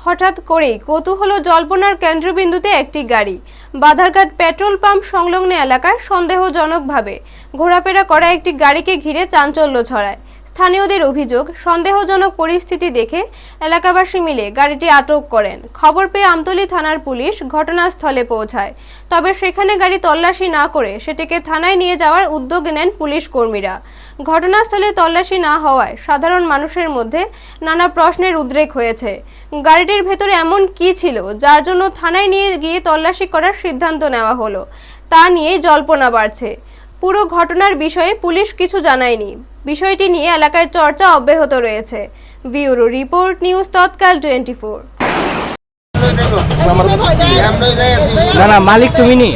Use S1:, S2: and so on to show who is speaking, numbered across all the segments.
S1: হঠাৎ করেই কৌতূহল জল্পনার কেন্দ্রবিন্দুতে একটি গাড়ি বাধারঘাট পেট্রোল পাম্প সংলগ্ন এলাকায় সন্দেহজনকভাবে ঘোরাফেরা করা একটি গাড়িকে ঘিরে চাঞ্চল্য ছড়ায়। স্থানীয়দের অভিযোগ, সন্দেহজনক পরিস্থিতি দেখে এলাকাবাসী মিলে গাড়িটি আটক করেন। খবর পেয়ে আমতলী থানার পুলিশ ঘটনাস্থলে পৌঁছায়, তবে সেখানে গাড়ি তল্লাশি না করে সেটিকে থানায় নিয়ে যাওয়ার উদ্যোগ নেন পুলিশ কর্মীরা। ঘটনাস্থলে তল্লাশি না হওয়ায় সাধারণ মানুষের মধ্যে নানা প্রশ্নের উদ্রেক হয়েছে। গাড়িটির ভেতরে এমন কি ছিল যার জন্য থানায় নিয়ে গিয়ে তল্লাশি করার সিদ্ধান্ত নেওয়া হলো, তা নিয়ে জল্পনা বাড়ছে। পুরো ঘটনার বিষয়ে পুলিশ কিছু জানায়নি। বিষয়টি নিয়ে এলাকার চর্চা অব্যাহত রয়েছে। ব্যুরো রিপোর্ট, নিউজ তৎকাল 24।
S2: না না, মালিক তুমি নি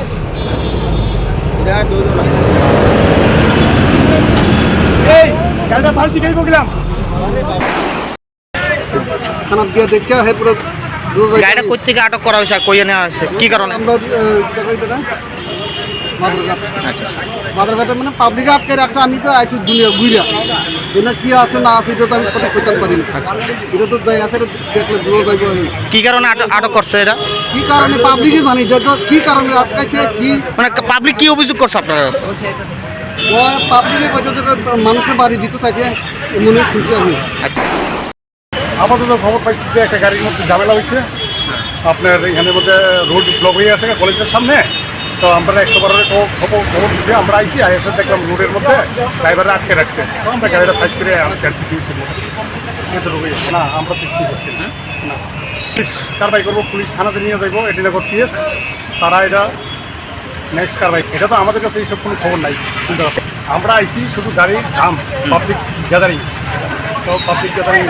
S2: গাড়িটা ফালতু গেল গেলাম
S3: থানা দিয়ে দেখা হে পুরো
S2: গাড়িটা কই থেকে আটক করা হয়েছে আর কই নেওয়া হয়েছে কি কারণে?
S3: আমরা মাদারঘাটে মানে পাবলিকে আটকে রাখছে। আমি তো আইছি দুনিয়া ঘুরিয়া এনে কি আছে না আছে এটা তো আমি কথা করতে পারি না। এটা তো যাই আছে দেখলে বুঝে যাইব
S2: কি কারণে আটক করছে। এটা
S3: কি কারণে পাবলিকে জানি যত কি কারণে আটকাইছে, কি
S2: মানে পাবলিক কি অভিযোগ করছে আপনার কাছে?
S3: পাবলিকে কইতেছে মানুষের বাড়ি দিতে চাইছে মনে শুনছি আমি।
S4: আপাতত খবর পাইছি যে একটা গাড়ির মধ্যে ঝামেলা হয়েছে। আপনার এখানের মধ্যে রোড ব্লক হয়ে আছে কলেজের সামনে। তো আমরা 112 খবর দিচ্ছি, আমরা আইসি এসে দেখলাম রোডের মধ্যে ড্রাইভাররা আটকে রাখছে। তো আমরা গাড়িটা সাইড করে সেলফি দিয়েছি। না আমরা চেষ্টা করছি না, পুলিশ কারবাই করবো, পুলিশ থানাতে নিয়ে যাইবো, এটিনগর পিএস, তারা এটা নেক্সট কারবাই। এটা তো আমাদের কাছে এইসব কোনো খবর নাই। আমরা আইসি শুধু গাড়ির জাম, পাবলিক গ্যাদারিং, তো পাবলিক গ্যাদারিং